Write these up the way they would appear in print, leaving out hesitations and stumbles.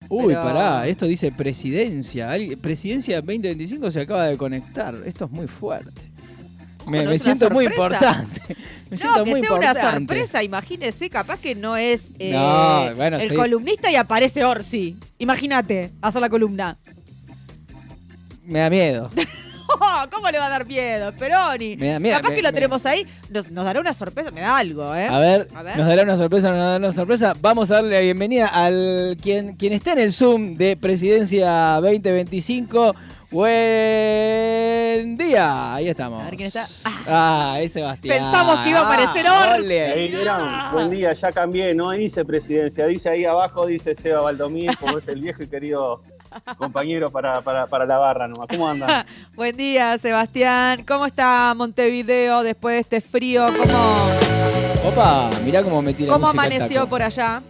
Uy, pero... pará, esto dice presidencia. Presidencia 2025 se acaba de conectar. Esto es muy fuerte. Ojo, ¿no Me es una siento muy sorpresa? importante. Me No, siento que muy sea una importante. sorpresa, imagínese, capaz que no es No, bueno, el sí. columnista y aparece Orsi. Imagínate, hacer la columna. Me da miedo. ¿Cómo le va a dar miedo, Peroni? Me da miedo. Capaz que lo tenemos ahí, nos dará una sorpresa, me da algo, ¿eh? A ver, A ver. nos dará una sorpresa, nos dará una sorpresa. Vamos a darle la bienvenida al quien esté en el Zoom de Presidencia 2025. Buen día. Ahí estamos. A ver quién está. Es Sebastián. Pensamos que iba a aparecer Orsi. ole. Ahí vieron, buen día, ya cambié, no dice presidencia, dice ahí abajo, dice Seba Valdomir, como es el viejo y querido compañero para la barra nomás. ¿Cómo andan? Buen día, Sebastián. ¿Cómo está Montevideo después de este frío? Opa, mirá cómo me tira ¿Cómo música al amaneció taco. por allá?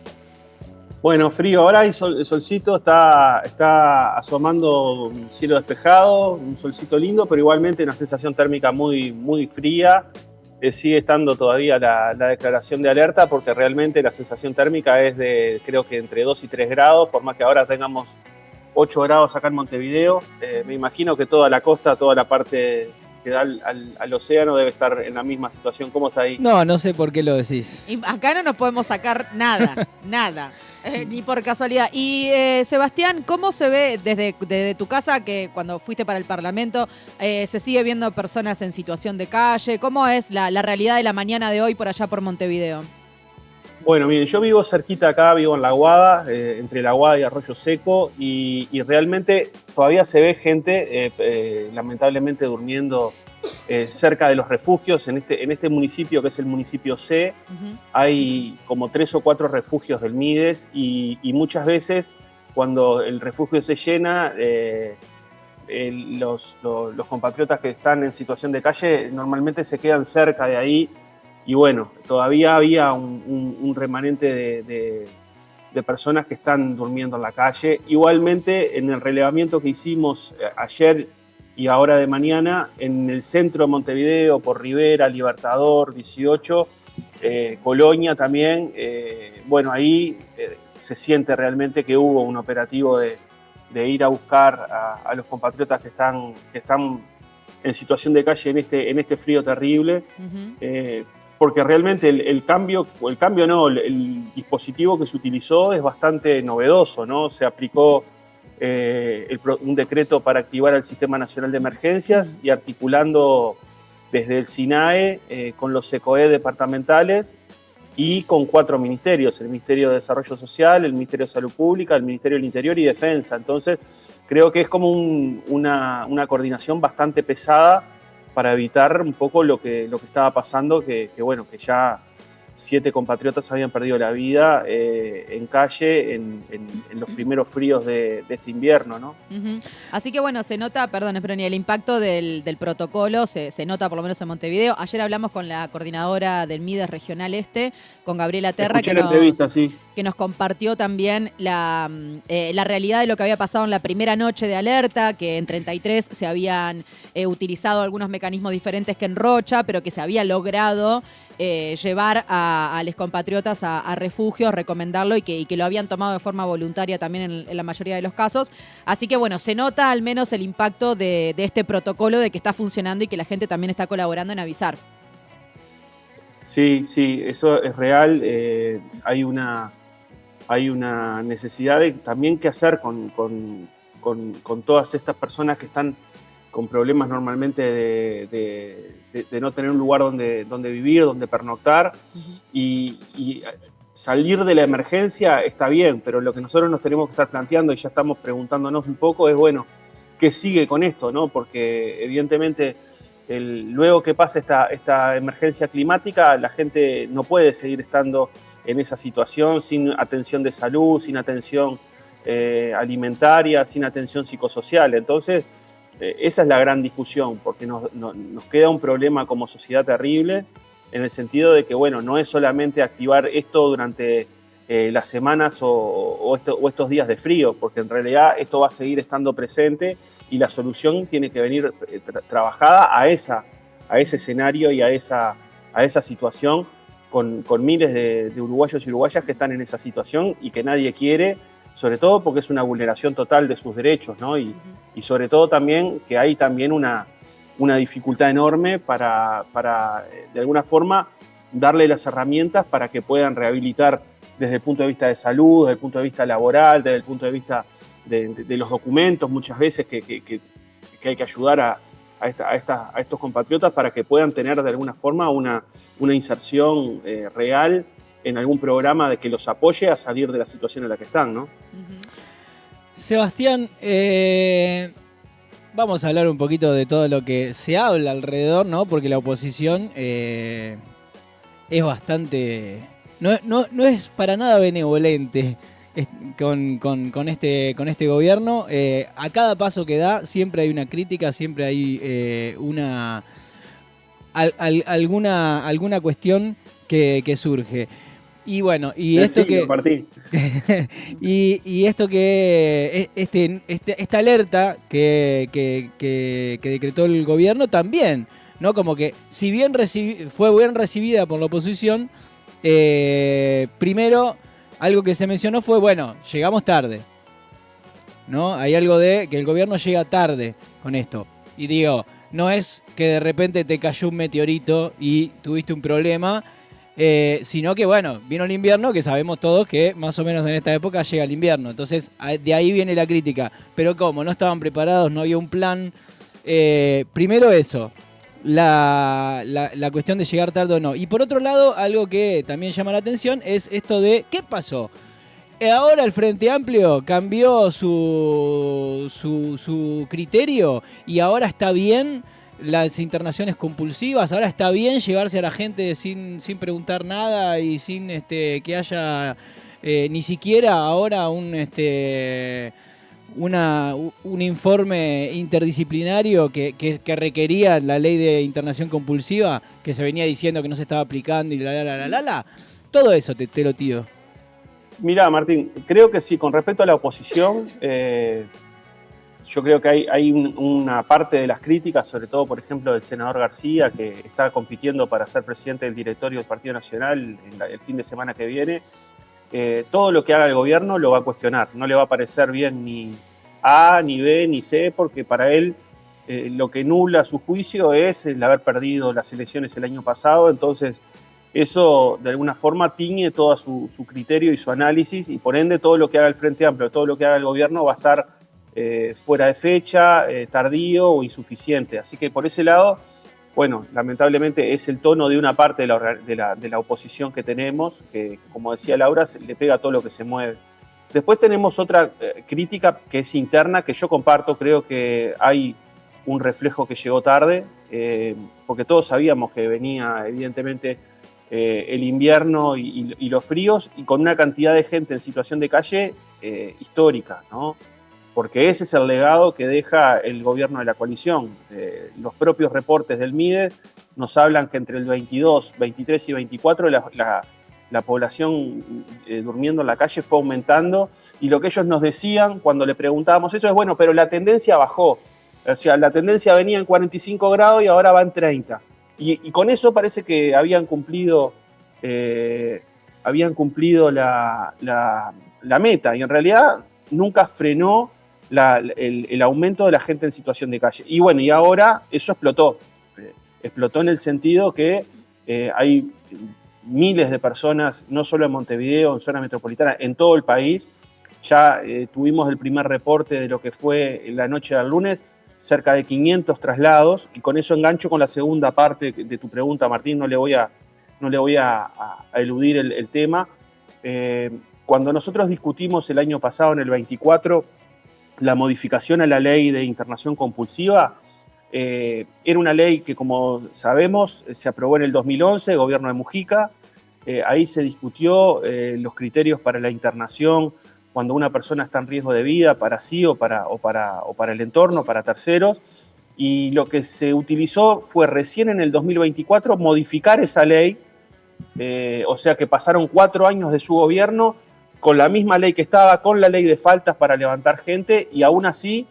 Bueno, frío, ahora hay el solcito, está asomando un cielo despejado, un solcito lindo, pero igualmente una sensación térmica muy, muy fría. Sigue estando todavía la declaración de alerta porque realmente la sensación térmica es de creo que entre 2 y 3 grados, por más que ahora tengamos 8 grados acá en Montevideo. Me imagino que toda la costa, toda la parte que da al océano debe estar en la misma situación. ¿Cómo está ahí? No sé por qué lo decís. Y acá no nos podemos sacar nada, nada, ni por casualidad. Y Sebastián, ¿cómo se ve desde tu casa, que cuando fuiste para el Parlamento, se sigue viendo personas en situación de calle? ¿Cómo es la realidad de la mañana de hoy por allá por Montevideo? Bueno, miren, yo vivo cerquita acá, vivo en La Aguada, entre La Aguada y Arroyo Seco, y realmente todavía se ve gente, lamentablemente, durmiendo cerca de los refugios. En este municipio, que es el municipio C, hay como 3 o 4 refugios del MIDES, y muchas veces, cuando el refugio se llena, los compatriotas que están en situación de calle normalmente se quedan cerca de ahí. Y bueno, todavía había un remanente de personas que están durmiendo en la calle. Igualmente, en el relevamiento que hicimos ayer y ahora de mañana, en el centro de Montevideo, por Rivera, Libertador, 18, Colonia también, bueno, ahí se siente realmente que hubo un operativo de ir a buscar a los compatriotas que están en situación de calle en este frío terrible. Porque realmente el dispositivo que se utilizó es bastante novedoso, ¿no? Se aplicó un decreto para activar el Sistema Nacional de Emergencias y articulando desde el SINAE con los SECOE departamentales y con 4 ministerios, el Ministerio de Desarrollo Social, el Ministerio de Salud Pública, el Ministerio del Interior y Defensa. Entonces, creo que es como una coordinación bastante pesada para evitar un poco lo que estaba pasando, que ya 7 compatriotas habían perdido la vida en calle en los primeros fríos de este invierno, ¿no? Así que bueno, se nota, perdón, Esperoni, el impacto del protocolo se nota por lo menos en Montevideo. Ayer hablamos con la coordinadora del MIDES Regional Este, con Gabriela Terra, Escuché la entrevista, sí, que nos compartió también la realidad de lo que había pasado en la primera noche de alerta, que en 33 se habían utilizado algunos mecanismos diferentes que en Rocha, pero que se había logrado llevar a los compatriotas a refugios, recomendarlo y que lo habían tomado de forma voluntaria también en la mayoría de los casos. Así que bueno, se nota al menos el impacto de este protocolo, de que está funcionando y que la gente también está colaborando en avisar. Sí, eso es real. Hay una necesidad de también qué hacer con todas estas personas que están con problemas normalmente de no tener un lugar donde vivir, donde pernoctar. Y salir de la emergencia está bien, pero lo que nosotros nos tenemos que estar planteando, y ya estamos preguntándonos un poco, es bueno, ¿qué sigue con esto, no? Porque evidentemente luego que pase esta emergencia climática, la gente no puede seguir estando en esa situación sin atención de salud, sin atención alimentaria, sin atención psicosocial. Entonces, esa es la gran discusión, porque nos queda un problema como sociedad terrible, en el sentido de que, bueno, no es solamente activar esto durante las semanas o estos días de frío, porque en realidad esto va a seguir estando presente y la solución tiene que venir trabajada a ese escenario y a esa situación con miles de uruguayos y uruguayas que están en esa situación y que nadie quiere, sobre todo porque es una vulneración total de sus derechos, ¿no? Y sobre todo también que hay también una dificultad enorme para de alguna forma, darle las herramientas para que puedan rehabilitar desde el punto de vista de salud, desde el punto de vista laboral, desde el punto de vista de los documentos, muchas veces que hay que ayudar a estos compatriotas para que puedan tener de alguna forma una inserción real en algún programa de que los apoye a salir de la situación en la que están, ¿no? Sebastián, vamos a hablar un poquito de todo lo que se habla alrededor, ¿no? Porque la oposición es bastante... No es para nada benevolente con este gobierno. A cada paso que da siempre hay una crítica, siempre hay alguna cuestión que surge. Y bueno, y esto que... Martín. y esto que... esta alerta que decretó el gobierno también, ¿no? Como que si bien fue bien recibida por la oposición, primero algo que se mencionó fue, bueno, llegamos tarde, ¿no? Hay algo de que el gobierno llega tarde con esto. Y digo, no es que de repente te cayó un meteorito y tuviste un problema, sino que, bueno, vino el invierno, que sabemos todos que más o menos en esta época llega el invierno. Entonces, de ahí viene la crítica. Pero ¿cómo? No estaban preparados, no había un plan. Primero eso, la cuestión de llegar tarde o no. Y por otro lado, algo que también llama la atención es esto de ¿qué pasó? Ahora el Frente Amplio cambió su criterio y ahora está bien las internaciones compulsivas, ahora está bien llevarse a la gente sin preguntar nada y sin que haya ni siquiera ahora un informe interdisciplinario que requería la ley de internación compulsiva, que se venía diciendo que no se estaba aplicando y la. Todo eso te lo tiro. Mirá, Martín, creo que sí, con respecto a la oposición, yo creo que hay una parte de las críticas, sobre todo, por ejemplo, del senador García, que está compitiendo para ser presidente del directorio del Partido Nacional el fin de semana que viene. Todo lo que haga el gobierno lo va a cuestionar. No le va a parecer bien ni A, ni B, ni C, porque para él lo que nubla su juicio es el haber perdido las elecciones el año pasado. Entonces, eso de alguna forma tiñe todo su criterio y su análisis, y por ende todo lo que haga el Frente Amplio, todo lo que haga el gobierno va a estar fuera de fecha, tardío o insuficiente. Así que por ese lado, bueno, lamentablemente es el tono de una parte de la oposición que tenemos, que como decía Laura, le pega a todo lo que se mueve. Después tenemos otra crítica que es interna, que yo comparto. Creo que hay un reflejo que llegó tarde, porque todos sabíamos que venía evidentemente el invierno y los fríos, y con una cantidad de gente en situación de calle histórica, ¿no? Porque ese es el legado que deja el gobierno de la coalición. Los propios reportes del MIDE nos hablan que entre el 22, 23 y 24 la población durmiendo en la calle fue aumentando, y lo que ellos nos decían cuando le preguntábamos eso es, bueno, pero la tendencia bajó. O sea, la tendencia venía en 45 grados y ahora va en 30. Y con eso parece que habían cumplido la meta, y en realidad nunca frenó el aumento de la gente en situación de calle. Y bueno, y ahora eso explotó. Explotó en el sentido que hay miles de personas, no solo en Montevideo, en zona metropolitana, en todo el país. Ya tuvimos el primer reporte de lo que fue la noche del lunes, cerca de 500 traslados, y con eso engancho con la segunda parte de tu pregunta, Martín. No le voy a eludir el tema. Cuando nosotros discutimos el año pasado, en el 24, la modificación a la ley de internación compulsiva, era una ley que, como sabemos, se aprobó en el 2011, gobierno de Mujica. Ahí se discutió los criterios para la internación cuando una persona está en riesgo de vida, para sí o para el entorno, para terceros. Y lo que se utilizó fue recién en el 2024 modificar esa ley, o sea que pasaron 4 años de su gobierno con la misma ley que estaba, con la ley de faltas para levantar gente, y aún así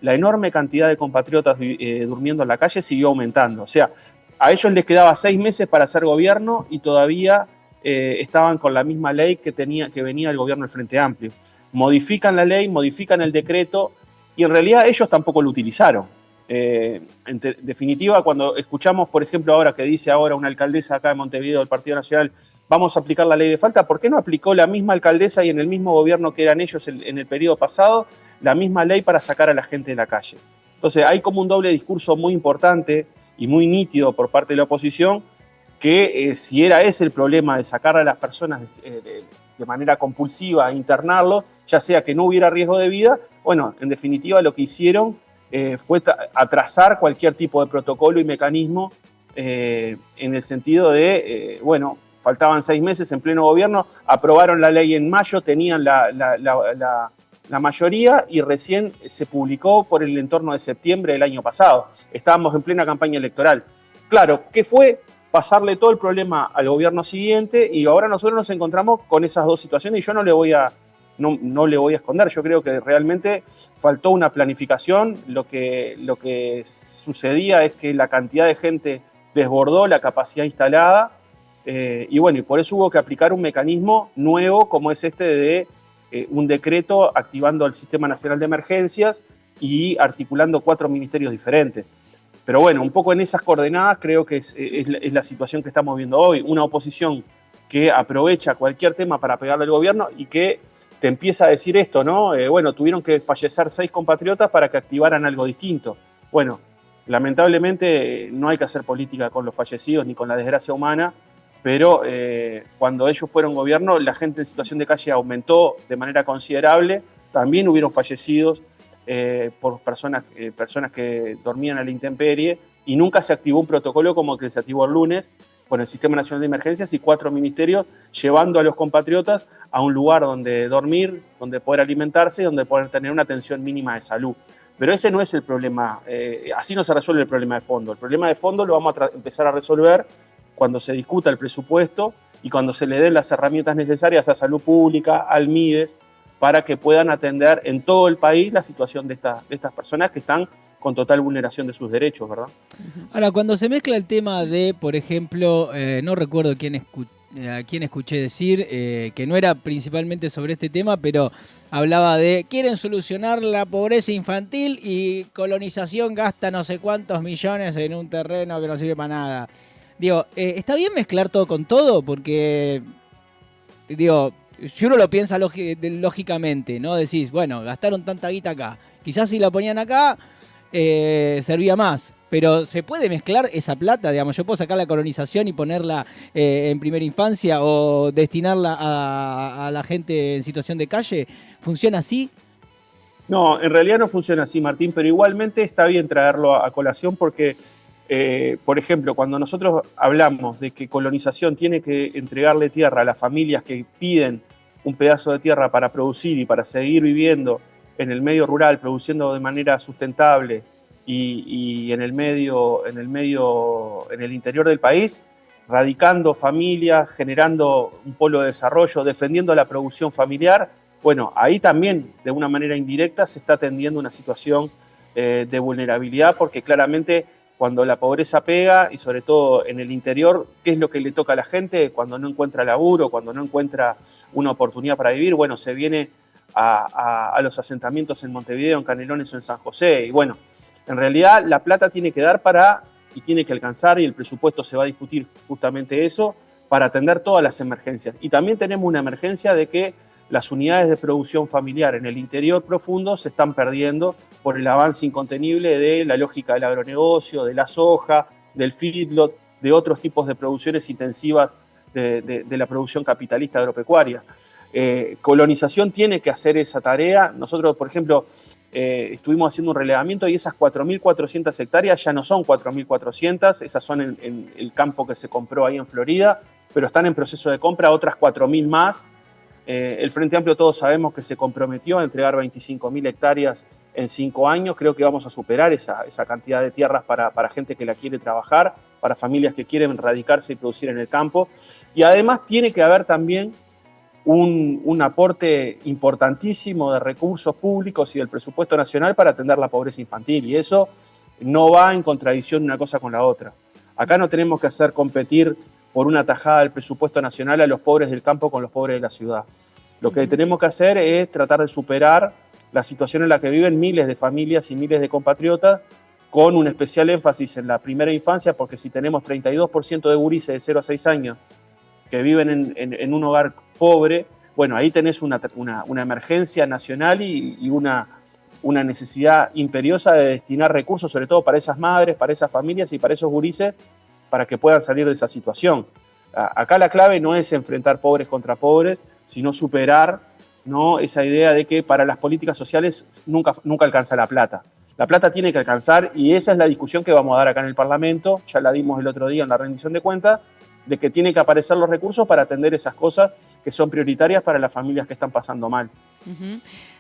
la enorme cantidad de compatriotas durmiendo en la calle siguió aumentando. O sea, a ellos les quedaba 6 meses para hacer gobierno y todavía estaban con la misma ley que venía el gobierno del Frente Amplio. modifican la ley, modifican el decreto, y en realidad ellos tampoco lo utilizaron. En definitiva, cuando escuchamos, por ejemplo, ahora que dice ahora una alcaldesa acá de Montevideo del Partido Nacional, vamos a aplicar la ley de falta, ¿por qué no aplicó la misma alcaldesa y en el mismo gobierno que eran ellos en el periodo pasado, la misma ley para sacar a la gente de la calle? Entonces hay como un doble discurso muy importante y muy nítido por parte de la oposición, que si era ese el problema de sacar a las personas de manera compulsiva, internarlos, ya sea que no hubiera riesgo de vida, bueno, en definitiva lo que hicieron fue atrasar cualquier tipo de protocolo y mecanismo en el sentido de, bueno, faltaban 6 meses en pleno gobierno, aprobaron la ley en mayo, tenían la mayoría y recién se publicó por el entorno de septiembre del año pasado. Estábamos en plena campaña electoral. Claro, ¿qué fue? Pasarle todo el problema al gobierno siguiente y ahora nosotros nos encontramos con esas dos situaciones y yo no le voy a esconder. Yo creo que realmente faltó una planificación. Lo que sucedía es que la cantidad de gente desbordó la capacidad instalada y bueno, y por eso hubo que aplicar un mecanismo nuevo como es este de un decreto activando el Sistema Nacional de Emergencias y articulando 4 ministerios diferentes. Pero bueno, un poco en esas coordenadas creo que es la situación que estamos viendo hoy. Una oposición que aprovecha cualquier tema para pegarle al gobierno y que te empieza a decir esto, ¿no? Bueno, tuvieron que fallecer 6 compatriotas para que activaran algo distinto. Bueno, lamentablemente no hay que hacer política con los fallecidos ni con la desgracia humana, pero cuando ellos fueron gobierno, la gente en situación de calle aumentó de manera considerable, también hubieron fallecidos por personas que dormían a la intemperie y nunca se activó un protocolo como el que se activó el lunes con el Sistema Nacional de Emergencias y 4 ministerios llevando a los compatriotas a un lugar donde dormir, donde poder alimentarse y donde poder tener una atención mínima de salud. Pero ese no es el problema, así no se resuelve el problema de fondo. El problema de fondo lo vamos a empezar a resolver cuando se discuta el presupuesto y cuando se le den las herramientas necesarias a Salud Pública, al MIDES, para que puedan atender en todo el país la situación de estas personas que están con total vulneración de sus derechos, ¿verdad? Ahora, cuando se mezcla el tema de, por ejemplo, no recuerdo a quién escuché decir, que no era principalmente sobre este tema, pero hablaba de quieren solucionar la pobreza infantil y colonización gasta no sé cuántos millones en un terreno que no sirve para nada. Digo, ¿está bien mezclar todo con todo? Porque, digo, si uno lo piensa lógicamente, ¿no? Decís, bueno, gastaron tanta guita acá. Quizás si la ponían acá, servía más. Pero ¿se puede mezclar esa plata? Digamos, yo puedo sacar la colonización y ponerla en primera infancia o destinarla a la gente en situación de calle. ¿Funciona así? No, en realidad no funciona así, Martín, pero igualmente está bien traerlo a colación porque, por ejemplo, cuando nosotros hablamos de que colonización tiene que entregarle tierra a las familias que piden un pedazo de tierra para producir y para seguir viviendo en el medio rural, produciendo de manera sustentable y en el interior del país, radicando familias, generando un polo de desarrollo, defendiendo la producción familiar, bueno, ahí también de una manera indirecta se está atendiendo una situación de vulnerabilidad porque claramente cuando la pobreza pega y sobre todo en el interior, ¿qué es lo que le toca a la gente cuando no encuentra laburo, cuando no encuentra una oportunidad para vivir? Bueno, se viene a los asentamientos en Montevideo, en Canelones o en San José. Y bueno, en realidad la plata tiene que dar y tiene que alcanzar, y el presupuesto se va a discutir justamente eso, para atender todas las emergencias. Y también tenemos una emergencia de que las unidades de producción familiar en el interior profundo se están perdiendo por el avance incontenible de la lógica del agronegocio, de la soja, del feedlot, de otros tipos de producciones intensivas de la producción capitalista agropecuaria. Colonización tiene que hacer esa tarea. Nosotros, por ejemplo, estuvimos haciendo un relevamiento y esas 4.400 hectáreas ya no son 4.400, esas son en el campo que se compró ahí en Florida, pero están en proceso de compra otras 4.000 más. El Frente Amplio todos sabemos que se comprometió a entregar 25.000 hectáreas en 5 años. Creo que vamos a superar esa cantidad de tierras para gente que la quiere trabajar, para familias que quieren radicarse y producir en el campo. Y además tiene que haber también un aporte importantísimo de recursos públicos y del presupuesto nacional para atender la pobreza infantil. Y eso no va en contradicción una cosa con la otra. Acá no tenemos que hacer competir por una tajada del presupuesto nacional a los pobres del campo con los pobres de la ciudad. Lo que tenemos que hacer es tratar de superar la situación en la que viven miles de familias y miles de compatriotas, con un especial énfasis en la primera infancia, porque si tenemos 32% de gurises de 0 a 6 años que viven en un hogar pobre, bueno, ahí tenés una emergencia nacional y una necesidad imperiosa de destinar recursos, sobre todo para esas madres, para esas familias y para esos gurises, para que puedan salir de esa situación. Acá la clave no es enfrentar pobres contra pobres, sino superar, ¿no?, esa idea de que para las políticas sociales nunca alcanza la plata. La plata tiene que alcanzar, y esa es la discusión que vamos a dar acá en el Parlamento, ya la dimos el otro día en la rendición de cuentas, de que tienen que aparecer los recursos para atender esas cosas que son prioritarias para las familias que están pasando mal.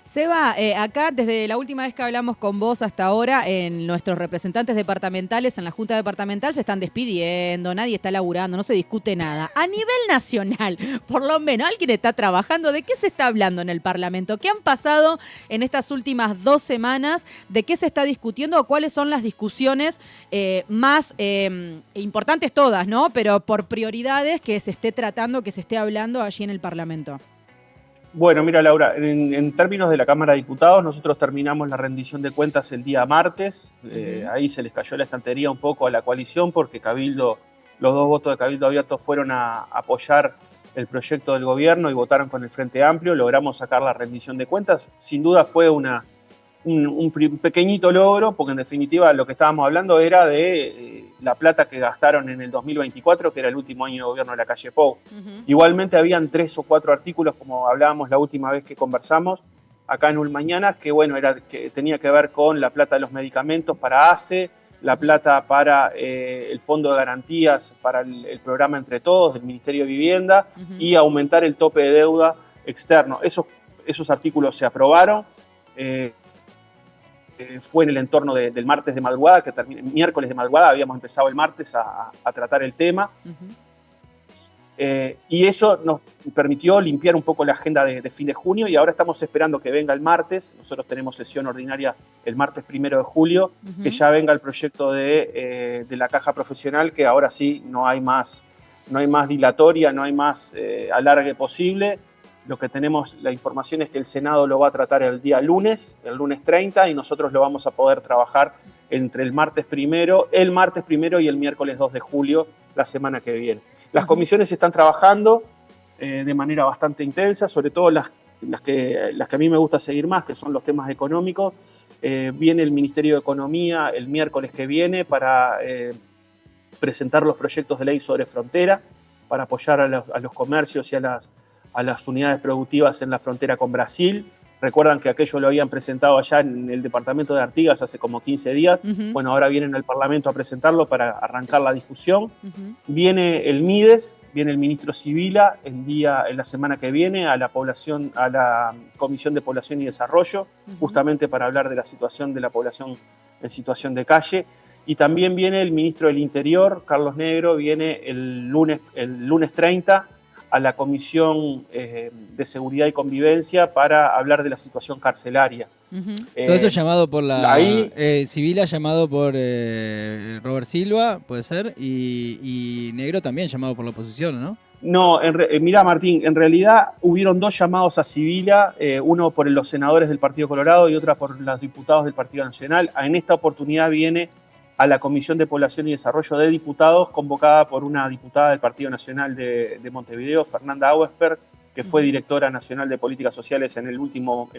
Seba, acá desde la última vez que hablamos con vos hasta ahora, en nuestros representantes departamentales en la Junta Departamental se están despidiendo, nadie está laburando, no se discute nada. A nivel nacional, por lo menos, ¿alguien está trabajando? ¿De qué se está hablando en el Parlamento? ¿Qué han pasado en estas últimas 2 semanas? ¿De qué se está discutiendo? ¿O cuáles son las discusiones más importantes todas, ¿no? Pero por prioridades que se esté tratando, que se esté hablando allí en el Parlamento. Bueno, mira, Laura, en términos de la Cámara de Diputados, nosotros terminamos la rendición de cuentas el día martes. Ahí se les cayó la estantería un poco a la coalición porque Cabildo, los 2 votos de Cabildo Abierto fueron a apoyar el proyecto del gobierno y votaron con el Frente Amplio. Logramos sacar la rendición de cuentas. Sin duda fue un pequeñito logro, porque en definitiva lo que estábamos hablando era de la plata que gastaron en el 2024, que era el último año de gobierno de la calle Pou. Igualmente habían 3 o 4 artículos, como hablábamos la última vez que conversamos acá en Un Mañana, que bueno, que tenía que ver con la plata de los medicamentos para ACE, la plata para el Fondo de Garantías para el programa Entre Todos del Ministerio de Vivienda y aumentar el tope de deuda externo. Esos artículos se aprobaron. Fue en el entorno del martes de madrugada, miércoles de madrugada, habíamos empezado el martes a tratar el tema. Y eso nos permitió limpiar un poco la agenda de fin de junio, y ahora estamos esperando que venga el martes. Nosotros tenemos sesión ordinaria el martes 1 de julio, que ya venga el proyecto de la caja profesional, que ahora sí no hay más dilatoria, no hay más alargue posible. Lo que tenemos, la información es que el Senado lo va a tratar el lunes 30, y nosotros lo vamos a poder trabajar entre el martes primero y el miércoles 2 de julio, la semana que viene. Las comisiones están trabajando de manera bastante intensa, sobre todo las que a mí me gusta seguir más, que son los temas económicos. Viene el Ministerio de Economía el miércoles que viene para presentar los proyectos de ley sobre frontera, para apoyar a los comercios y a las unidades productivas en la frontera con Brasil. Recuerdan que aquello lo habían presentado allá en el departamento de Artigas hace como 15 días. Bueno, ahora vienen al Parlamento a presentarlo para arrancar la discusión. Viene el MIDES, viene el ministro Sibila en la semana que viene a la Comisión de Población y Desarrollo, justamente para hablar de la situación de la población en situación de calle. Y también viene el ministro del Interior, Carlos Negro, viene el lunes 30 a la Comisión de Seguridad y Convivencia para hablar de la situación carcelaria. Todo esto llamado por Sibila, llamado por Robert Silva, puede ser, y Negro también llamado por la oposición, ¿no? No, mirá, Martín, en realidad hubieron 2 llamados a Sibila, uno por los senadores del Partido Colorado y otra por los diputados del Partido Nacional. En esta oportunidad viene a la Comisión de Población y Desarrollo de Diputados, convocada por una diputada del Partido Nacional de Montevideo, Fernanda Auesper, que fue directora nacional de políticas sociales en el último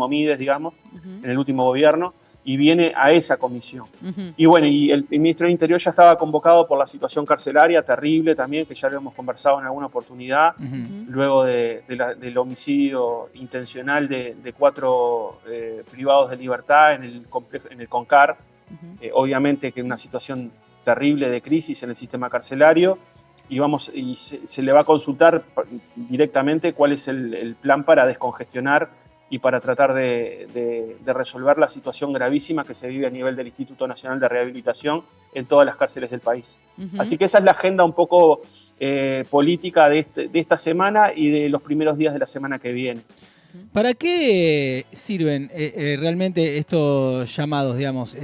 MIDES, digamos, en el último gobierno, y viene a esa comisión. Y bueno, y el ministro del Interior ya estaba convocado por la situación carcelaria, terrible también, que ya lo hemos conversado en alguna oportunidad, luego del homicidio intencional de 4 privados de libertad en el CONCAR. Obviamente que una situación terrible de crisis en el sistema carcelario, y se le va a consultar directamente cuál es el plan para descongestionar y para tratar de resolver la situación gravísima que se vive a nivel del Instituto Nacional de Rehabilitación en todas las cárceles del país. Así que esa es la agenda un poco política de esta semana y de los primeros días de la semana que viene. ¿Para qué sirven realmente estos llamados, digamos,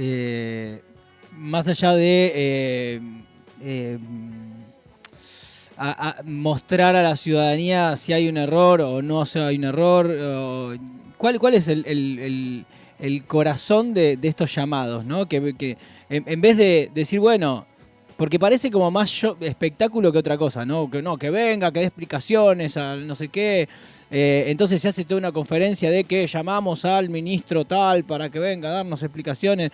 más allá de a mostrar a la ciudadanía si hay un error o no hay un error? ¿Cuál es el corazón de estos llamados, ¿no? Que en vez de decir, bueno, porque parece como más espectáculo que otra cosa, ¿no? Que venga, que dé explicaciones, no sé qué. Entonces se hace toda una conferencia de que llamamos al ministro tal para que venga a darnos explicaciones.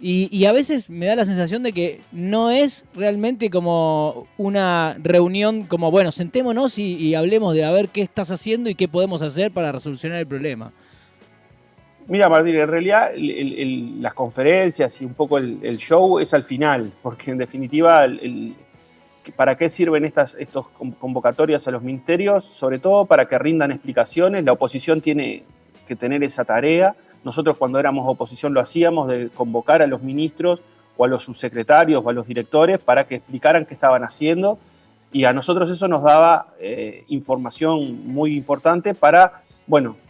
Y a veces me da la sensación de que no es realmente como una reunión como, bueno, sentémonos y hablemos de a ver qué estás haciendo y qué podemos hacer para resolucionar el problema. Mira, Martín, en realidad las conferencias y un poco el show es al final, porque en definitiva, ¿para qué sirven estas convocatorias a los ministerios? Sobre todo para que rindan explicaciones. La oposición tiene que tener esa tarea. Nosotros cuando éramos oposición lo hacíamos, de convocar a los ministros o a los subsecretarios o a los directores para que explicaran qué estaban haciendo, y a nosotros eso nos daba información muy importante para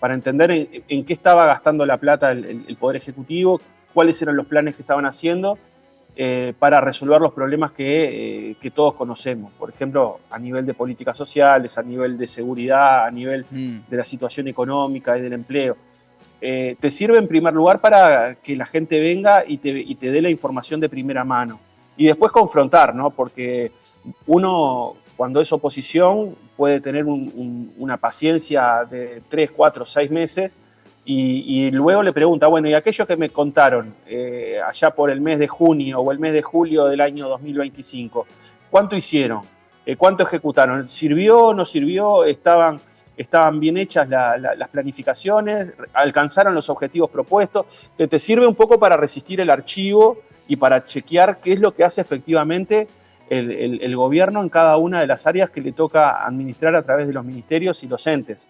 entender en qué estaba gastando la plata el Poder Ejecutivo, cuáles eran los planes que estaban haciendo para resolver los problemas que todos conocemos. Por ejemplo, a nivel de políticas sociales, a nivel de seguridad, a nivel de la situación económica y del empleo. Te sirve en primer lugar para que la gente venga y te dé la información de primera mano. Y después confrontar, ¿no? Porque uno, cuando es oposición, puede tener una paciencia de 3, 4, 6 meses y luego le pregunta, bueno, ¿y aquello que me contaron allá por el mes de junio o el mes de julio del año 2025, cuánto hicieron? ¿Cuánto ejecutaron? ¿Sirvió? ¿No sirvió? ¿Estaban bien hechas las planificaciones? ¿Alcanzaron los objetivos propuestos? Te sirve un poco para resistir el archivo y para chequear qué es lo que hace efectivamente el gobierno en cada una de las áreas que le toca administrar a través de los ministerios y los entes.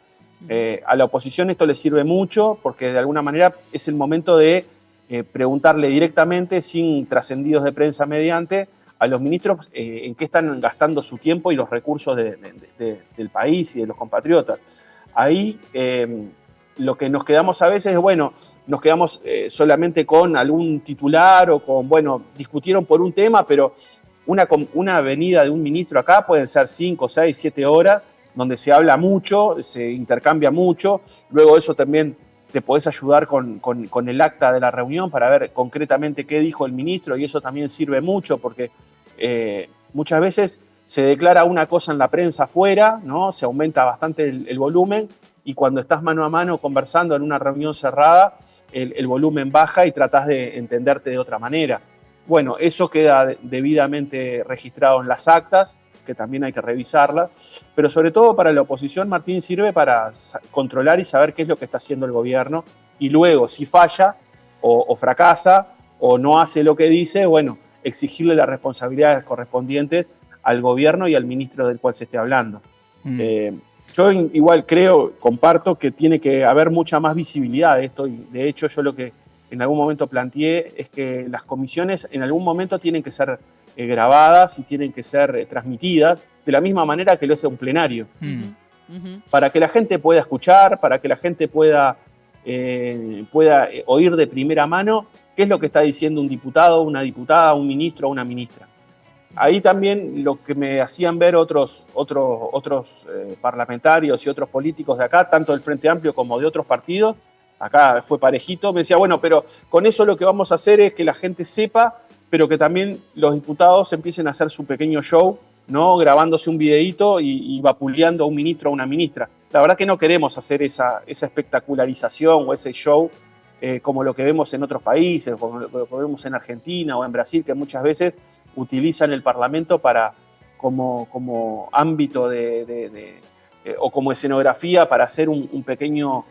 A la oposición esto le sirve mucho porque de alguna manera es el momento de preguntarle directamente, sin trascendidos de prensa mediante, a los ministros en qué están gastando su tiempo y los recursos del país y de los compatriotas. Ahí lo que nos quedamos a veces es, bueno, nos quedamos solamente con algún titular o con, bueno, discutieron por un tema, pero una venida de un ministro acá pueden ser 5, 6, 7 horas, donde se habla mucho, se intercambia mucho, luego eso también te podés ayudar con el acta de la reunión para ver concretamente qué dijo el ministro, y eso también sirve mucho porque muchas veces se declara una cosa en la prensa afuera, ¿no? Se aumenta bastante el volumen, y cuando estás mano a mano conversando en una reunión cerrada, el volumen baja y tratás de entenderte de otra manera. Bueno, eso queda debidamente registrado en las actas, que también hay que revisarlas, pero sobre todo para la oposición, Martín, sirve para controlar y saber qué es lo que está haciendo el gobierno, y luego, si falla o fracasa o no hace lo que dice, bueno, exigirle las responsabilidades correspondientes al gobierno y al ministro del cual se esté hablando. Yo igual comparto que tiene que haber mucha más visibilidad de esto, y de hecho yo lo que en algún momento planteé es que las comisiones en algún momento tienen que ser grabadas y tienen que ser transmitidas de la misma manera que lo hace un plenario, para que la gente pueda escuchar, para que la gente pueda oír de primera mano qué es lo que está diciendo un diputado, una diputada, un ministro o una ministra. Ahí también lo que me hacían ver otros parlamentarios y otros políticos de acá, tanto del Frente Amplio como de otros partidos, acá fue parejito, me decía, bueno, pero con eso lo que vamos a hacer es que la gente sepa, pero que también los diputados empiecen a hacer su pequeño show, ¿no? Grabándose un videíto y vapuleando a un ministro o a una ministra. La verdad que no queremos hacer esa espectacularización o ese show como lo que vemos en otros países, como lo que vemos en Argentina o en Brasil, que muchas veces utilizan el Parlamento como ámbito o como escenografía para hacer un pequeño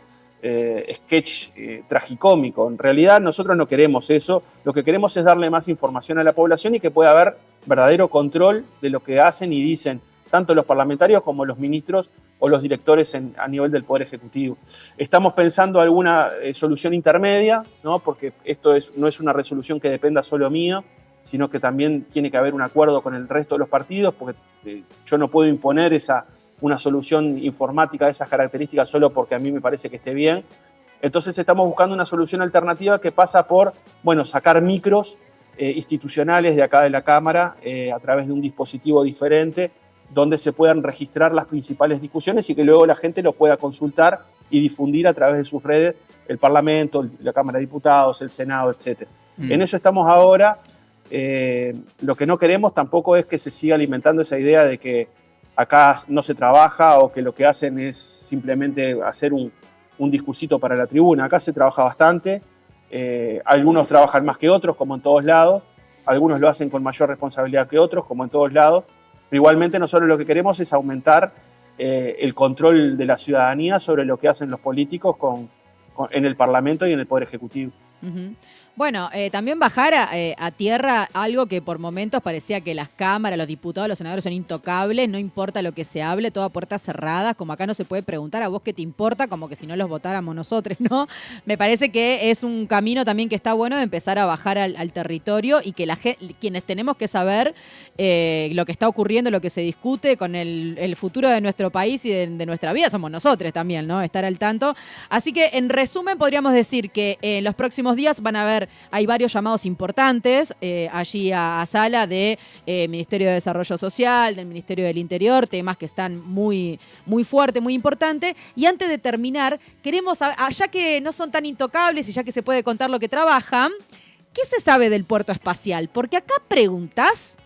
sketch tragicómico. En realidad nosotros no queremos eso, lo que queremos es darle más información a la población y que pueda haber verdadero control de lo que hacen y dicen tanto los parlamentarios como los ministros o los directores a nivel del Poder Ejecutivo. Estamos pensando alguna solución intermedia, ¿no? Porque esto no es una resolución que dependa solo mío, sino que también tiene que haber un acuerdo con el resto de los partidos, porque yo no puedo imponer una solución informática de esas características solo porque a mí me parece que esté bien. Entonces estamos buscando una solución alternativa que pasa por, bueno, sacar micros institucionales de acá de la Cámara a través de un dispositivo diferente donde se puedan registrar las principales discusiones y que luego la gente lo pueda consultar y difundir a través de sus redes, el Parlamento, la Cámara de Diputados, el Senado, etc. En eso estamos ahora. Lo que no queremos tampoco es que se siga alimentando esa idea de que acá no se trabaja o que lo que hacen es simplemente hacer un discursito para la tribuna. Acá se trabaja bastante, algunos trabajan más que otros, como en todos lados, algunos lo hacen con mayor responsabilidad que otros, como en todos lados, pero igualmente nosotros lo que queremos es aumentar el control de la ciudadanía sobre lo que hacen los políticos en el Parlamento y en el Poder Ejecutivo. Uh-huh. Bueno, también bajar a tierra algo que por momentos parecía que las cámaras, los diputados, los senadores son intocables, no importa lo que se hable, todo a puertas cerradas, como acá no se puede preguntar a vos qué te importa, como que si no los votáramos nosotros, ¿no? Me parece que es un camino también que está bueno de empezar a bajar al territorio y que quienes tenemos que saber lo que está ocurriendo, lo que se discute con el futuro de nuestro país y de nuestra vida, somos nosotros también, ¿no? Estar al tanto. Así que, en resumen, podríamos decir que en los próximos días van a haber, hay varios llamados importantes allí a sala de Ministerio de Desarrollo Social, del Ministerio del Interior, temas que están muy, muy fuertes, muy importantes. Y antes de terminar, queremos, ya que no son tan intocables y ya que se puede contar lo que trabajan, ¿qué se sabe del puerto espacial? Porque acá preguntás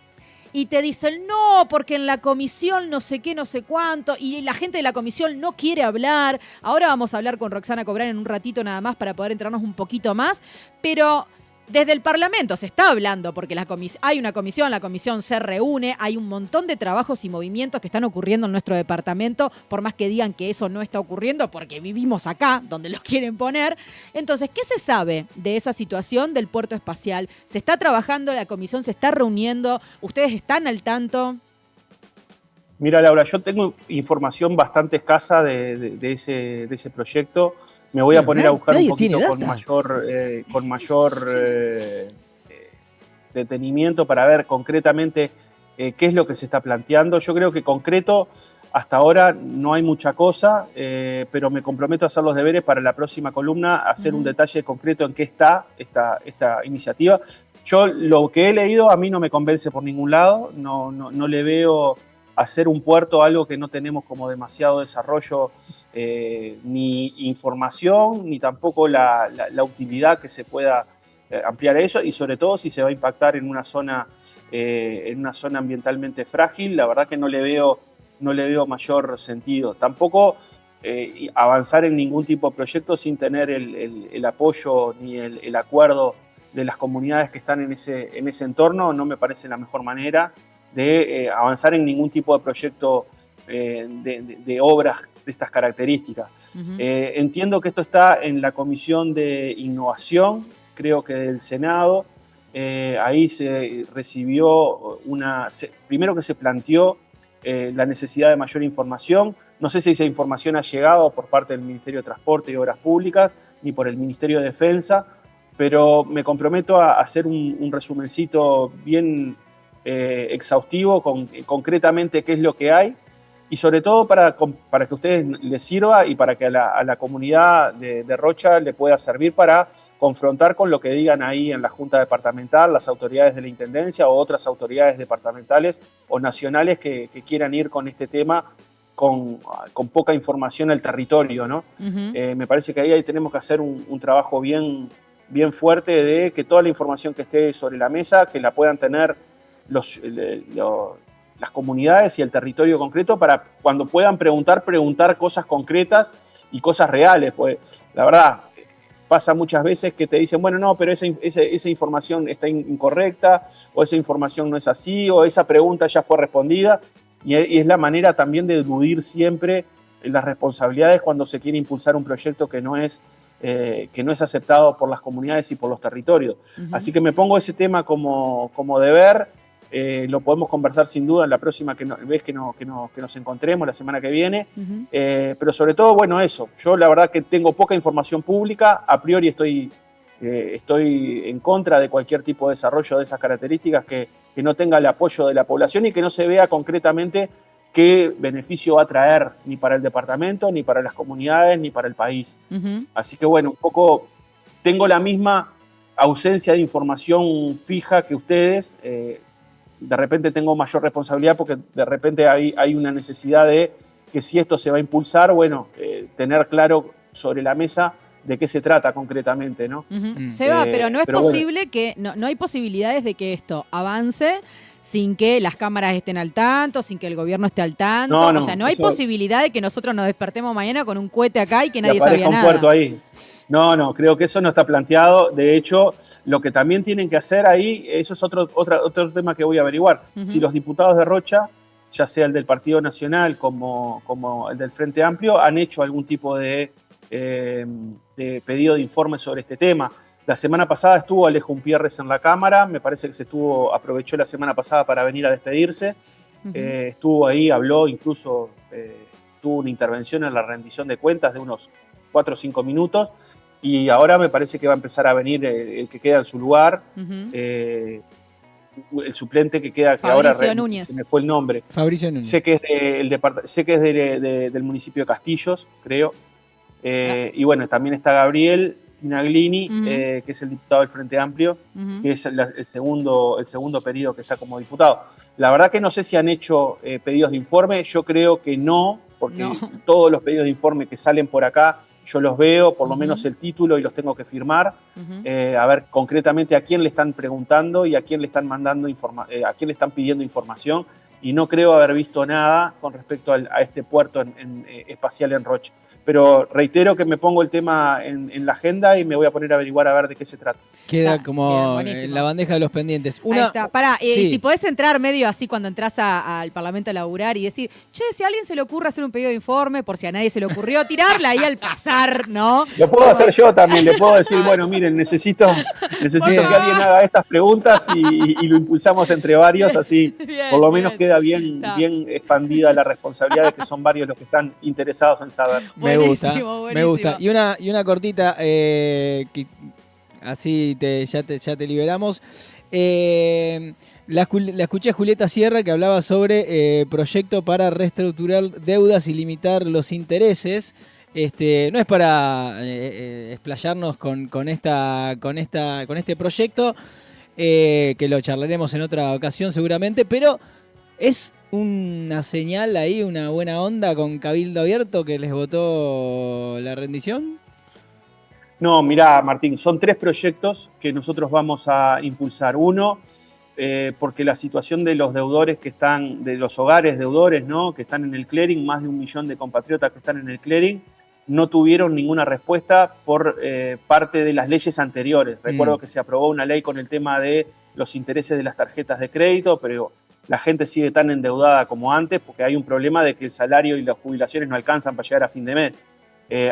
y te dicen, no, porque en la comisión no sé qué, no sé cuánto, y la gente de la comisión no quiere hablar. Ahora vamos a hablar con Roxana Cobrán en un ratito nada más para poder enterarnos un poquito más, pero desde el Parlamento se está hablando porque hay una comisión, la comisión se reúne, hay un montón de trabajos y movimientos que están ocurriendo en nuestro departamento, por más que digan que eso no está ocurriendo porque vivimos acá, donde los quieren poner. Entonces, ¿qué se sabe de esa situación del puerto espacial? ¿Se está trabajando, la comisión se está reuniendo? ¿Ustedes están al tanto? Mira, Laura, yo tengo información bastante escasa de ese proyecto. Me voy a poner a buscar un poquito con mayor detenimiento para ver concretamente qué es lo que se está planteando. Yo creo que concreto hasta ahora no hay mucha cosa, pero me comprometo a hacer los deberes para la próxima columna, hacer un detalle concreto en qué está esta iniciativa. Yo lo que he leído a mí no me convence por ningún lado, no le veo hacer un puerto algo que no tenemos como demasiado desarrollo, ni información, ni tampoco la utilidad que se pueda ampliar a eso, y sobre todo si se va a impactar en una zona ambientalmente frágil. La verdad que no le veo mayor sentido. Tampoco avanzar en ningún tipo de proyecto sin tener el apoyo ni el acuerdo de las comunidades que están en ese entorno no me parece la mejor manera de avanzar en ningún tipo de proyecto de obras de estas características. Uh-huh. Entiendo que esto está en la Comisión de Innovación, creo que del Senado. Ahí se recibió primero que se planteó la necesidad de mayor información. No sé si esa información ha llegado por parte del Ministerio de Transporte y Obras Públicas, ni por el Ministerio de Defensa, pero me comprometo a hacer un resumencito bien exhaustivo, concretamente qué es lo que hay, y sobre todo para que a ustedes les sirva y para que a la comunidad de Rocha le pueda servir para confrontar con lo que digan ahí en la Junta Departamental, las autoridades de la Intendencia o otras autoridades departamentales o nacionales que quieran ir con este tema con poca información al territorio, ¿no? Uh-huh. Me parece que ahí tenemos que hacer un trabajo bien fuerte de que toda la información que esté sobre la mesa, que la puedan tener las comunidades y el territorio concreto para cuando puedan preguntar cosas concretas y cosas reales. Pues la verdad, pasa muchas veces que te dicen, bueno, no, pero esa información está incorrecta, o esa información no es así, o esa pregunta ya fue respondida, y es la manera también de eludir siempre las responsabilidades cuando se quiere impulsar un proyecto que no es aceptado por las comunidades y por los territorios. Uh-huh. Así que me pongo ese tema como deber. Lo podemos conversar sin duda en la próxima vez que nos encontremos, la semana que viene. Uh-huh. Pero sobre todo, bueno, eso. Yo la verdad que tengo poca información pública. A priori estoy en contra de cualquier tipo de desarrollo de esas características que no tenga el apoyo de la población y que no se vea concretamente qué beneficio va a traer ni para el departamento, ni para las comunidades, ni para el país. Uh-huh. Así que bueno, un poco tengo la misma ausencia de información fija que ustedes. de repente tengo mayor responsabilidad porque de repente hay una necesidad de que si esto se va a impulsar, bueno, tener claro sobre la mesa de qué se trata concretamente, ¿no? Seba, pero no es pero posible que, no hay posibilidades de que esto avance sin que las cámaras estén al tanto, sin que el gobierno esté al tanto. No, o sea, no hay eso- posibilidad de que nosotros nos despertemos mañana con un cohete acá y que Y nadie aparezca sabía un nada. puerto ahí. No, creo que eso no está planteado. De hecho, lo que también tienen que hacer ahí, eso es otro tema que voy a averiguar. Si los diputados de Rocha, ya sea el del Partido Nacional como el del Frente Amplio, han hecho algún tipo de pedido de informe sobre este tema. La semana pasada estuvo Alejo Umpierres en la Cámara, me parece que aprovechó la semana pasada para venir a despedirse. Estuvo ahí, habló, incluso tuvo una intervención en la rendición de cuentas de unos 4 o 5 minutos, y ahora me parece que va a empezar a venir el que queda en su lugar, el suplente que queda, que ahora Núñez. se me fue el nombre. Fabricio Núñez. Sé que es del municipio de Castillos, creo. Y bueno, también está Gabriel Tinaglini, que es el diputado del Frente Amplio, que es el segundo periodo que está como diputado. La verdad que no sé si han hecho pedidos de informe, yo creo que no, porque todos los pedidos de informe que salen por acá, yo los veo, por lo menos el título, y los tengo que firmar, a ver concretamente a quién le están preguntando y a quién le están mandando a quién le están pidiendo información, y no creo haber visto nada con respecto a este puerto espacial en Rocha. Pero reitero que me pongo el tema en la agenda y me voy a poner a averiguar a ver de qué se trata. Queda como en la bandeja de los pendientes. Ahí está. Pará, sí. y si podés entrar medio así cuando entras al Parlamento a laburar y decir, che, si a alguien se le ocurre hacer un pedido de informe, por si a nadie se le ocurrió, tirarla ahí al pasar, ¿no? Lo puedo hacer yo también, le puedo decir, bueno, miren, necesito que alguien haga estas preguntas y lo impulsamos entre varios, así Bien, por lo menos bien. queda bien expandida la responsabilidad de que son varios los que están interesados en saber. Me gusta, Buenísimo. me gusta. Y una cortita, que así ya te liberamos. La escuché a Julieta Sierra, que hablaba sobre proyecto para reestructurar deudas y limitar los intereses. No es para explayarnos con este proyecto, que lo charlaremos en otra ocasión seguramente, pero es una señal ahí, una buena onda con Cabildo Abierto que les votó la rendición. No, mirá, Martín, son 3 proyectos que nosotros vamos a impulsar. Uno, porque la situación de los deudores de los hogares deudores, ¿no?, que están en el clearing, más de 1 millón de compatriotas que están en el clearing, no tuvieron ninguna respuesta por parte de las leyes anteriores. Recuerdo que se aprobó una ley con el tema de los intereses de las tarjetas de crédito, pero la gente sigue tan endeudada como antes porque hay un problema de que el salario y las jubilaciones no alcanzan para llegar a fin de mes.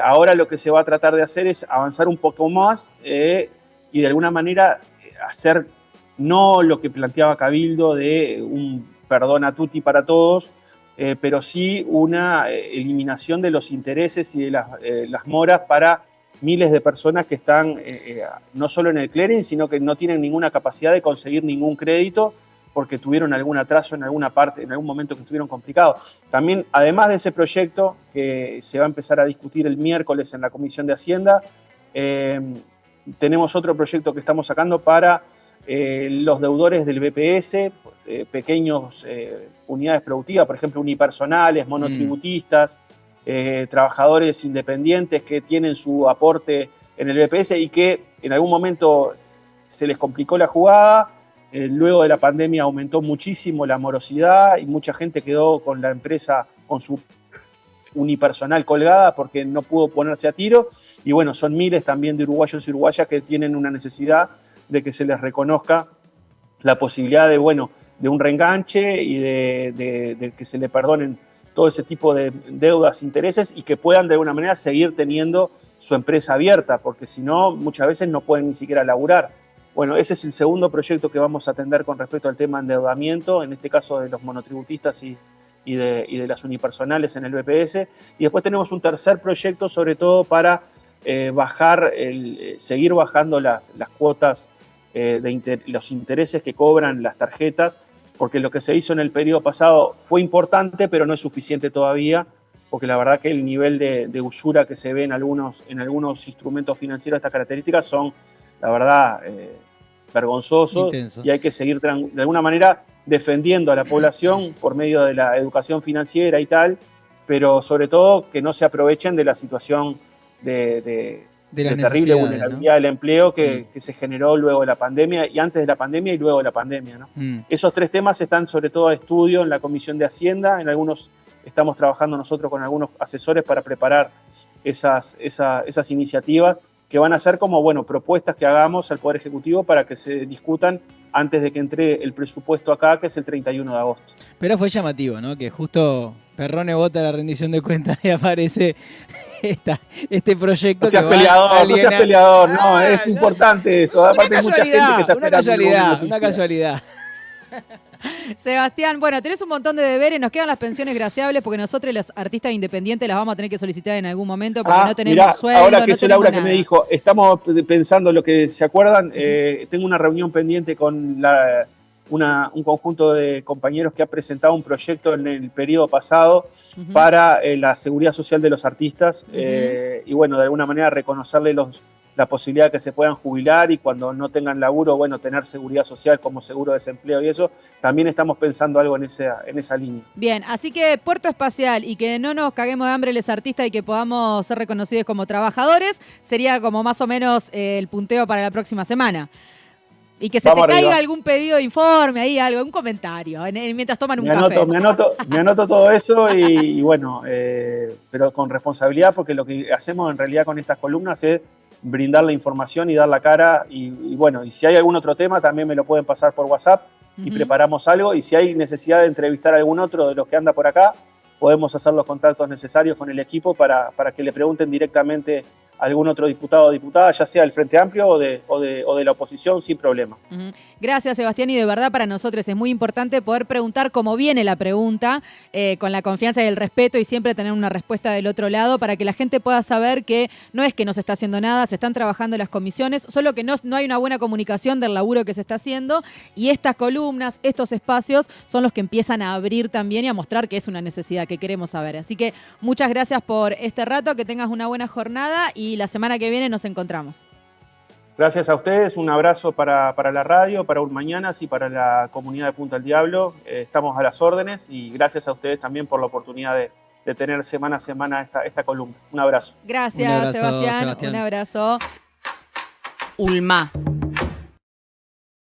Ahora lo que se va a tratar de hacer es avanzar un poco más y de alguna manera hacer no lo que planteaba Cabildo de un perdón a tutti para todos, pero sí una eliminación de los intereses y de las moras para miles de personas que están no solo en el clearing, sino que no tienen ninguna capacidad de conseguir ningún crédito porque tuvieron algún atraso en alguna parte, en algún momento que estuvieron complicados. También, además de ese proyecto que se va a empezar a discutir el miércoles en la Comisión de Hacienda, tenemos otro proyecto que estamos sacando para los deudores del BPS, pequeños unidades productivas, por ejemplo, unipersonales, monotributistas, trabajadores independientes que tienen su aporte en el BPS y que en algún momento se les complicó la jugada. Luego de la pandemia aumentó muchísimo la morosidad y mucha gente quedó con la empresa, con su unipersonal colgada porque no pudo ponerse a tiro. Y bueno, son miles también de uruguayos y uruguayas que tienen una necesidad de que se les reconozca la posibilidad de un reenganche y de que se le perdonen todo ese tipo de deudas, intereses y que puedan de alguna manera seguir teniendo su empresa abierta, porque si no, muchas veces no pueden ni siquiera laburar. Bueno, ese es el segundo proyecto que vamos a atender con respecto al tema de endeudamiento, en este caso de los monotributistas y de las unipersonales en el BPS. Y después tenemos un tercer proyecto, sobre todo para seguir bajando las cuotas los intereses que cobran las tarjetas, porque lo que se hizo en el periodo pasado fue importante, pero no es suficiente todavía, porque la verdad que el nivel de usura que se ve en algunos instrumentos financieros de estas características son, la verdad, vergonzoso. Intenso. Y hay que seguir de alguna manera defendiendo a la población por medio de la educación financiera y tal, pero sobre todo que no se aprovechen de la situación de las terrible necesidades, vulnerabilidad del empleo que se generó luego de la pandemia, y antes de la pandemia y luego de la pandemia, ¿no? Esos 3 temas están sobre todo a estudio en la Comisión de Hacienda. En algunos estamos trabajando nosotros con algunos asesores para preparar esas iniciativas que van a ser como, bueno, propuestas que hagamos al Poder Ejecutivo para que se discutan antes de que entre el presupuesto acá, que es el 31 de agosto. Pero fue llamativo, ¿no? Que justo Perrone vota la rendición de cuentas y aparece este proyecto. No seas que peleador, no seas peleador, no, es no. importante esto. Aparte hay mucha gente que está esperando Una casualidad. Sebastián, bueno, tenés un montón de deberes, nos quedan las pensiones graciables porque nosotros los artistas independientes las vamos a tener que solicitar en algún momento porque no tenemos mirá, sueldo, ahora que no es tenemos Laura que nada. me dijo, estamos pensando lo que se acuerdan, tengo una reunión pendiente con un conjunto de compañeros que ha presentado un proyecto en el periodo pasado para la seguridad social de los artistas y bueno, de alguna manera reconocerle la posibilidad de que se puedan jubilar y cuando no tengan laburo, bueno, tener seguridad social como seguro de desempleo y eso. También estamos pensando algo en esa línea. Bien, así que Puerto Espacial y que no nos caguemos de hambre los artistas y que podamos ser reconocidos como trabajadores sería como más o menos el punteo para la próxima semana. Y que se te caiga algún pedido de informe, ahí algo, un comentario, mientras toman un café. Me anoto todo eso y bueno, pero con responsabilidad porque lo que hacemos en realidad con estas columnas es brindar la información y dar la cara y bueno, y si hay algún otro tema también me lo pueden pasar por WhatsApp y preparamos algo, y si hay necesidad de entrevistar a algún otro de los que anda por acá, podemos hacer los contactos necesarios con el equipo para que le pregunten directamente a algún otro diputado o diputada, ya sea del Frente Amplio o de la oposición, sin problema. Gracias, Sebastián, y de verdad para nosotros es muy importante poder preguntar cómo viene la pregunta, con la confianza y el respeto, y siempre tener una respuesta del otro lado para que la gente pueda saber que no es que no se está haciendo nada, se están trabajando las comisiones, solo que no hay una buena comunicación del laburo que se está haciendo, y estas columnas, estos espacios son los que empiezan a abrir también y a mostrar que es una necesidad que queremos saber. Así que muchas gracias por este rato, que tengas una buena jornada y la semana que viene nos encontramos. Gracias a ustedes, un abrazo para la radio, para Mañanas y para la comunidad de Punta del Diablo. Estamos a las órdenes y gracias a ustedes también por la oportunidad de tener semana a semana esta columna. Un abrazo. Gracias, Sebastián. Un abrazo. Ulma.